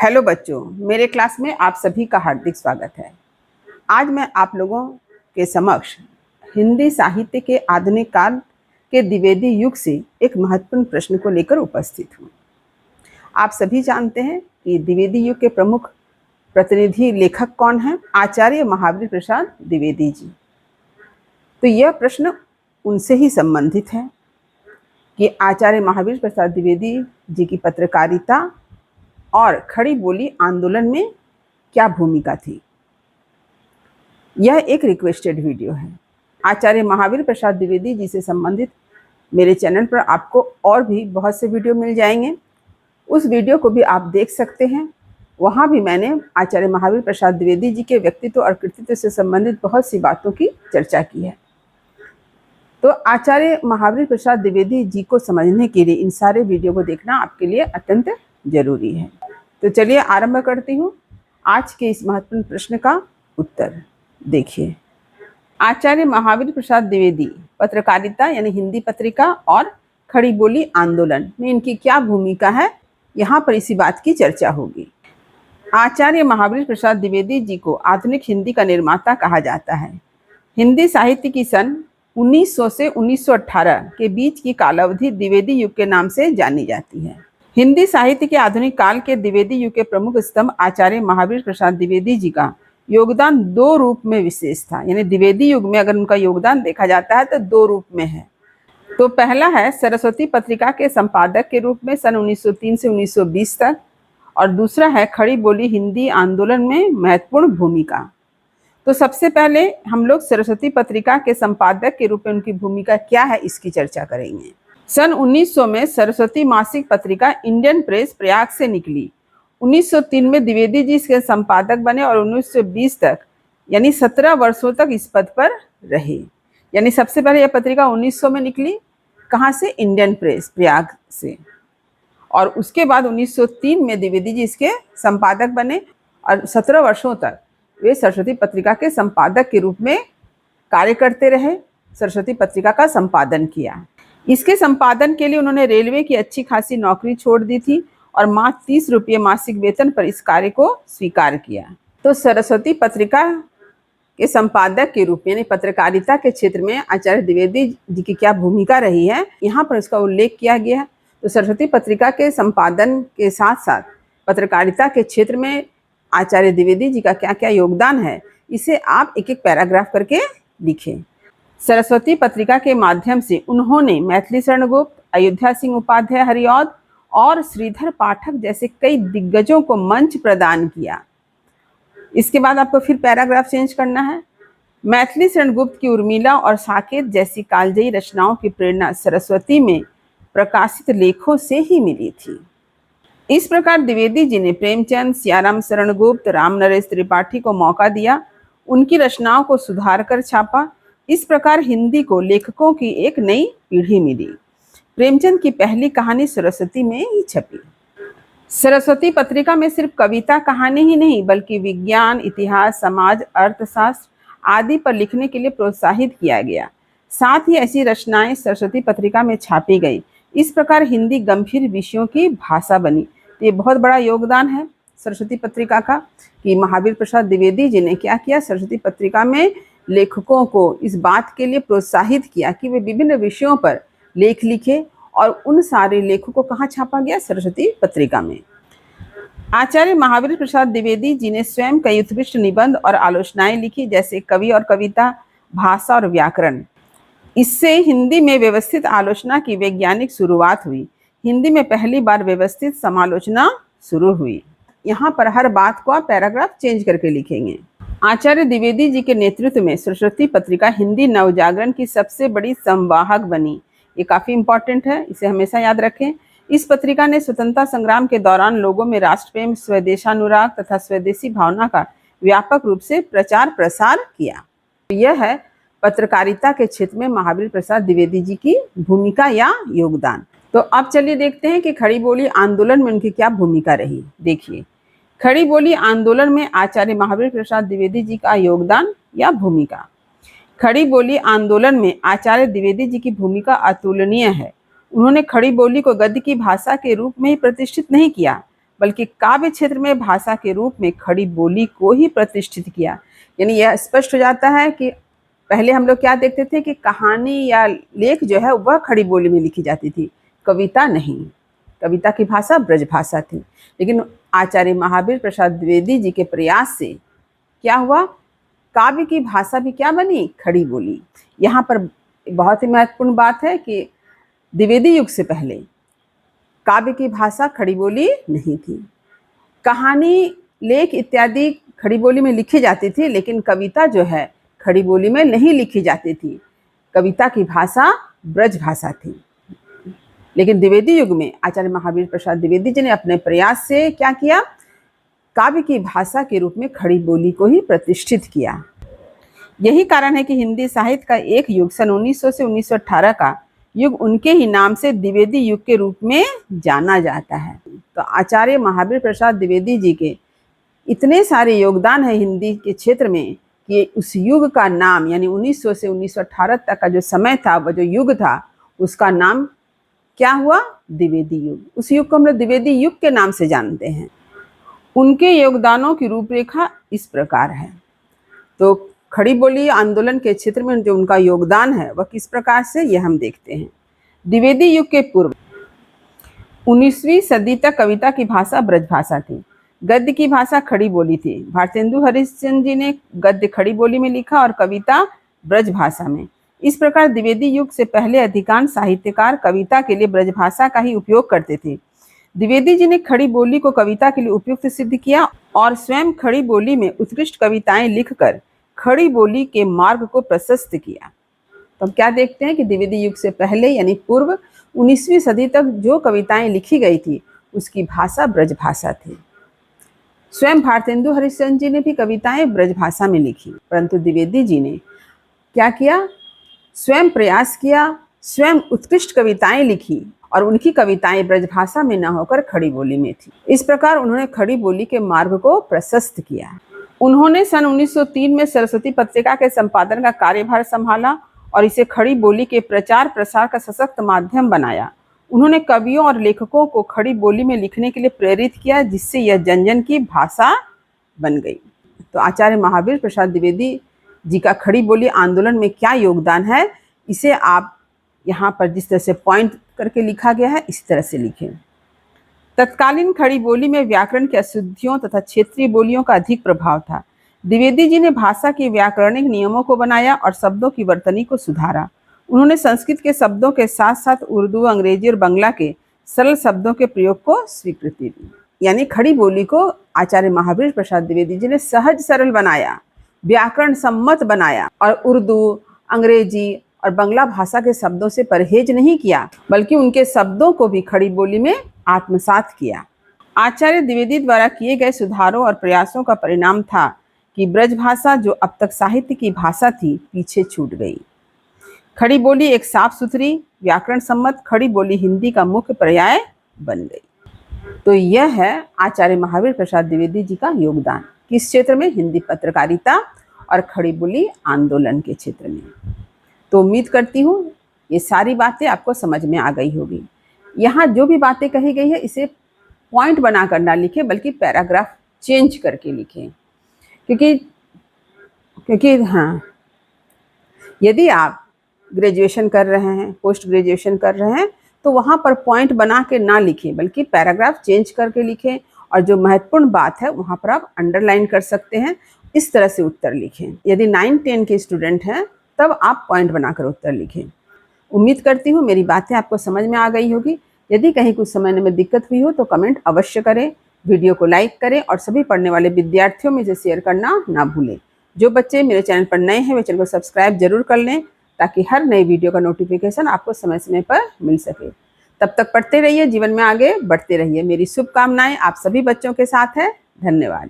Hello बच्चों, मेरे class में आप सभी का हार्दिक स्वागत है। आज मैं आप लोगों के समक्ष हिंदी साहित्य के आधुनिक काल के द्विवेदी युग से एक महत्वपूर्ण प्रश्न को लेकर उपस्थित हूँ। आप सभी जानते हैं कि द्विवेदी युग के प्रमुख प्रतिनिधि लेखक कौन हैं? आचार्य महावीर प्रसाद द्विवेदी जी। तो यह प्रश्न उनसे ही संबंधित है कि आचार्य महावीर प्रसाद द्विवेदी जी की पत्रकारिता और खड़ी बोली आंदोलन में क्या भूमिका थी। यह एक रिक्वेस्टेड वीडियो है। आचार्य महावीर प्रसाद द्विवेदी जी से संबंधित मेरे चैनल पर आपको और भी बहुत से वीडियो मिल जाएंगे। उस वीडियो को भी आप देख सकते हैं। वहाँ भी मैंने आचार्य महावीर प्रसाद द्विवेदी जी के व्यक्तित्व और कृतित्व से संबंधित बहुत सी बातों की चर्चा की है। तो आचार्य महावीर प्रसाद द्विवेदी जी को समझने के लिए इन सारे वीडियो को देखना आपके लिए अत्यंत जरूरी है। तो चलिए आरंभ करती हूँ आज के इस महत्वपूर्ण प्रश्न का उत्तर। देखिए, आचार्य महावीर प्रसाद द्विवेदी पत्रकारिता यानी हिंदी पत्रिका और खड़ी बोली आंदोलन में इनकी क्या भूमिका है, यहाँ पर इसी बात की चर्चा होगी। आचार्य महावीर प्रसाद द्विवेदी जी को आधुनिक हिंदी का निर्माता कहा जाता है। हिंदी साहित्य की सन 1900 से 1918 के बीच की कालावधि द्विवेदी युग के नाम से जानी जाती है। हिंदी साहित्य के आधुनिक काल के द्विवेदी युग के प्रमुख स्तंभ आचार्य महावीर प्रसाद द्विवेदी जी का योगदान दो रूप में विशेष था। यानी द्विवेदी युग में अगर उनका योगदान देखा जाता है तो दो रूप में है। तो पहला है सरस्वती पत्रिका के संपादक के रूप में सन 1903 से 1920 तक, और दूसरा है खड़ी बोली हिंदी आंदोलन में महत्वपूर्ण भूमिका। तो सबसे पहले हम लोग सरस्वती पत्रिका के संपादक के रूप में उनकी भूमिका क्या है इसकी चर्चा करेंगे। सन 1900 में सरस्वती मासिक पत्रिका इंडियन प्रेस प्रयाग से निकली। 1903 में द्विवेदी जी इसके संपादक बने और 1920 तक यानी 17 वर्षों तक इस पद पर रहे। यानी सबसे पहले यह पत्रिका 1900 में निकली, कहाँ से? इंडियन प्रेस प्रयाग से। और उसके बाद 1903 में द्विवेदी जी इसके संपादक बने और 17 वर्षों तक वे सरस्वती पत्रिका के संपादक के रूप में कार्य करते रहे। सरस्वती पत्रिका का संपादन किया। इसके संपादन के लिए उन्होंने रेलवे की अच्छी खासी नौकरी छोड़ दी थी और मात्र 30 रुपये मासिक वेतन पर इस कार्य को स्वीकार किया। तो सरस्वती पत्रिका के संपादक के रूप में यानी पत्रकारिता के क्षेत्र में आचार्य द्विवेदी जी की क्या भूमिका रही है, यहाँ पर इसका उल्लेख किया गया है। तो सरस्वती पत्रिका के संपादन के साथ साथ पत्रकारिता के क्षेत्र में आचार्य द्विवेदी जी का क्या क्या योगदान है, इसे आप एक एक पैराग्राफ करके लिखें। सरस्वती पत्रिका के माध्यम से उन्होंने मैथिली शरण गुप्त, अयोध्या सिंह उपाध्याय हरिऔध और श्रीधर पाठक जैसे कई दिग्गजों को मंच प्रदान किया। इसके बाद आपको फिर पैराग्राफ चेंज करना है। मैथिली शरण गुप्त की उर्मिला और साकेत जैसी कालजयी रचनाओं की प्रेरणा सरस्वती में प्रकाशित लेखों से ही मिली थी। इस प्रकार द्विवेदी जी ने प्रेमचंद, सियाराम शरण गुप्त, राम नरेश त्रिपाठी को मौका दिया, उनकी रचनाओं को सुधार कर छापा। इस प्रकार हिंदी को लेखकों की एक नई पीढ़ी मिली। प्रेमचंद की पहली कहानी सरस्वती में ही छपी। सरस्वती पत्रिका में सिर्फ कविता कहानी ही नहीं बल्कि विज्ञान, इतिहास, समाज, अर्थशास्त्र आदि पर लिखने के लिए प्रोत्साहित किया गया। साथ ही ऐसी रचनाएं सरस्वती पत्रिका में छापी गई। इस प्रकार हिंदी गंभीर विषयों की भाषा बनी। तो ये बहुत बड़ा योगदान है सरस्वती पत्रिका का कि महावीर प्रसाद द्विवेदी जी ने क्या किया, सरस्वती पत्रिका में लेखकों को इस बात के लिए प्रोत्साहित किया कि वे विभिन्न विषयों पर लेख लिखे, और उन सारे लेखों को कहाँ छापा गया? सरस्वती पत्रिका में। आचार्य महावीर प्रसाद द्विवेदी जी ने स्वयं कई उत्कृष्ट निबंध और आलोचनाएं लिखी, जैसे कवि और कविता, भाषा और व्याकरण। इससे हिंदी में व्यवस्थित आलोचना की वैज्ञानिक शुरुआत हुई। हिंदी में पहली बार व्यवस्थित समालोचना शुरू हुई। यहाँ पर हर बात को आप पैराग्राफ चेंज करके लिखेंगे। आचार्य द्विवेदी जी के नेतृत्व में सरस्वती पत्रिका हिंदी नवजागरण की सबसे बड़ी संवाहक बनी। ये काफ़ी इंपॉर्टेंट है, इसे हमेशा याद रखें। इस पत्रिका ने स्वतंत्रता संग्राम के दौरान लोगों में राष्ट्र प्रेम, स्वदेशानुराग तथा स्वदेशी भावना का व्यापक रूप से प्रचार प्रसार किया। यह है पत्रकारिता के क्षेत्र में महावीर प्रसाद द्विवेदी जी की भूमिका या योगदान। तो अब चलिए देखते हैं कि खड़ी बोली आंदोलन में उनकी क्या भूमिका रही। देखिए, खड़ी बोली आंदोलन में आचार्य महावीर प्रसाद द्विवेदी जी का योगदान या भूमिका। खड़ी बोली आंदोलन में आचार्य द्विवेदी जी की भूमिका अतुलनीय है। उन्होंने खड़ी बोली को गद्य की भाषा के रूप में ही प्रतिष्ठित नहीं किया, बल्कि काव्य क्षेत्र में भाषा के रूप में खड़ी बोली को ही प्रतिष्ठित किया। यानी यह स्पष्ट हो जाता है कि पहले हम लोग क्या देखते थे कि कहानी या लेख जो है वह खड़ी बोली में लिखी जाती थी, कविता नहीं। कविता की भाषा ब्रज भाषा थी। लेकिन आचार्य महावीर प्रसाद द्विवेदी जी के प्रयास से क्या हुआ, काव्य की भाषा भी क्या बनी, खड़ी बोली। यहाँ पर बहुत ही महत्वपूर्ण बात है कि द्विवेदी युग से पहले काव्य की भाषा खड़ी बोली नहीं थी। कहानी, लेख इत्यादि खड़ी बोली में लिखी जाती थी, लेकिन कविता जो है खड़ी बोली में नहीं लिखी जाती थी। कविता की भाषा ब्रज भाषा थी। लेकिन द्विवेदी युग में आचार्य महावीर प्रसाद द्विवेदी जी ने अपने प्रयास से क्या किया, काव्य की भाषा के रूप में खड़ी बोली को ही प्रतिष्ठित किया। यही कारण है कि हिंदी साहित्य का एक युग सन 1900 से 1918 का युग उनके ही नाम से द्विवेदी युग के रूप में जाना जाता है। तो आचार्य महावीर प्रसाद द्विवेदी जी के इतने सारे योगदान है हिंदी के क्षेत्र में कि उस युग का नाम, यानी 1900 से 1918 तक का जो समय था, वह जो युग था, उसका नाम क्या हुआ, द्विवेदी युग। उस युग को हम लोग द्विवेदी युग के नाम से जानते हैं। उनके योगदानों की रूपरेखा इस प्रकार है। तो खड़ी बोली आंदोलन के क्षेत्र में जो उनका योगदान है वह किस प्रकार से, यह हम देखते हैं। द्विवेदी युग के पूर्व 19वीं सदी तक कविता की भाषा ब्रज भाषा थी, गद्य की भाषा खड़ी बोली थी। भारतेंदु हरिश्चंद्र जी ने गद्य खड़ी बोली में लिखा और कविता ब्रज भाषा में। इस प्रकार द्विवेदी युग से पहले अधिकांश साहित्यकार कविता के लिए ब्रज भाषा का ही उपयोग करते थे। द्विवेदी जी ने खड़ी बोली को कविता के लिए उपयुक्त सिद्ध किया और स्वयं खड़ी बोली में उत्कृष्ट कविताएं लिखकर खड़ी बोली के मार्ग को प्रशस्त किया। तो हम क्या देखते हैं कि द्विवेदी युग से पहले यानी पूर्व 19वीं सदी तक जो कविताएं लिखी गई थी उसकी भाषा ब्रज भाषा थी। स्वयं भारतेंदु हरिश्चंद्र जी ने भी कविताएं ब्रज भाषा में लिखी, परंतु द्विवेदी जी ने क्या किया, स्वयं प्रयास किया, स्वयं उत्कृष्ट कविताएं लिखी और उनकी कविताएं ब्रज भाषा में न होकर खड़ी बोली में थी। इस प्रकार उन्होंने खड़ी बोली के मार्ग को प्रशस्त किया। उन्होंने सन 1903 में सरस्वती पत्रिका के संपादन का कार्यभार संभाला और इसे खड़ी बोली के प्रचार प्रसार का सशक्त माध्यम बनाया। उन्होंने कवियों और लेखकों को खड़ी बोली में लिखने के लिए प्रेरित किया, जिससे यह जन जन की भाषा बन गई। तो आचार्य महावीर प्रसाद द्विवेदी जी का खड़ी बोली आंदोलन में क्या योगदान है, इसे आप यहाँ पर जिस तरह से पॉइंट करके लिखा गया है इसी तरह से लिखें। तत्कालीन खड़ी बोली में व्याकरण की अशुद्धियों तथा क्षेत्रीय बोलियों का अधिक प्रभाव था। द्विवेदी जी ने भाषा के व्याकरणिक नियमों को बनाया और शब्दों की वर्तनी को सुधारा। उन्होंने संस्कृत के शब्दों के साथ साथ उर्दू, अंग्रेजी और बंगला के सरल शब्दों के प्रयोग को स्वीकृति दी। यानी खड़ी बोली को आचार्य महावीर प्रसाद द्विवेदी जी ने सहज सरल बनाया, व्याकरण सम्मत बनाया और उर्दू, अंग्रेजी और बंगला भाषा के शब्दों से परहेज नहीं किया, बल्कि उनके शब्दों को भी खड़ी बोली में आत्मसात किया। आचार्य द्विवेदी द्वारा किए गए सुधारों और प्रयासों का परिणाम था कि ब्रज भाषा, जो अब तक साहित्य की भाषा थी, पीछे छूट गई। खड़ी बोली एक साफ सुथरी व्याकरण सम्मत खड़ी बोली हिंदी का मुख्य पर्याय बन गई। तो यह है आचार्य महावीर प्रसाद द्विवेदी जी का योगदान किस क्षेत्र में, हिंदी पत्रकारिता और खड़ी बोली आंदोलन के क्षेत्र में। तो उम्मीद करती हूँ ये सारी बातें आपको समझ में आ गई होगी। यहाँ जो भी बातें कही गई है इसे पॉइंट बनाकर ना लिखें, बल्कि पैराग्राफ चेंज करके लिखें, क्योंकि हाँ, यदि आप ग्रेजुएशन कर रहे हैं, पोस्ट ग्रेजुएशन कर रहे हैं, तो वहाँ पर पॉइंट बना के ना लिखें, बल्कि पैराग्राफ चेंज करके लिखें और जो महत्वपूर्ण बात है वहाँ पर आप अंडरलाइन कर सकते हैं। इस तरह से उत्तर लिखें। यदि 9-10 के स्टूडेंट हैं तब आप पॉइंट बनाकर उत्तर लिखें। उम्मीद करती हूँ मेरी बातें आपको समझ में आ गई होगी। यदि कहीं कुछ समझने में दिक्कत हुई हो तो कमेंट अवश्य करें, वीडियो को लाइक करें और सभी पढ़ने वाले विद्यार्थियों में इसे शेयर करना ना भूलें। जो बच्चे मेरे चैनल पर नए हैं वे चैनल को सब्सक्राइब जरूर कर लें, ताकि हर नई वीडियो का नोटिफिकेशन आपको समय समय पर मिल सके। तब तक पढ़ते रहिए, जीवन में आगे बढ़ते रहिए। मेरी शुभकामनाएं आप सभी बच्चों के साथ है। धन्यवाद।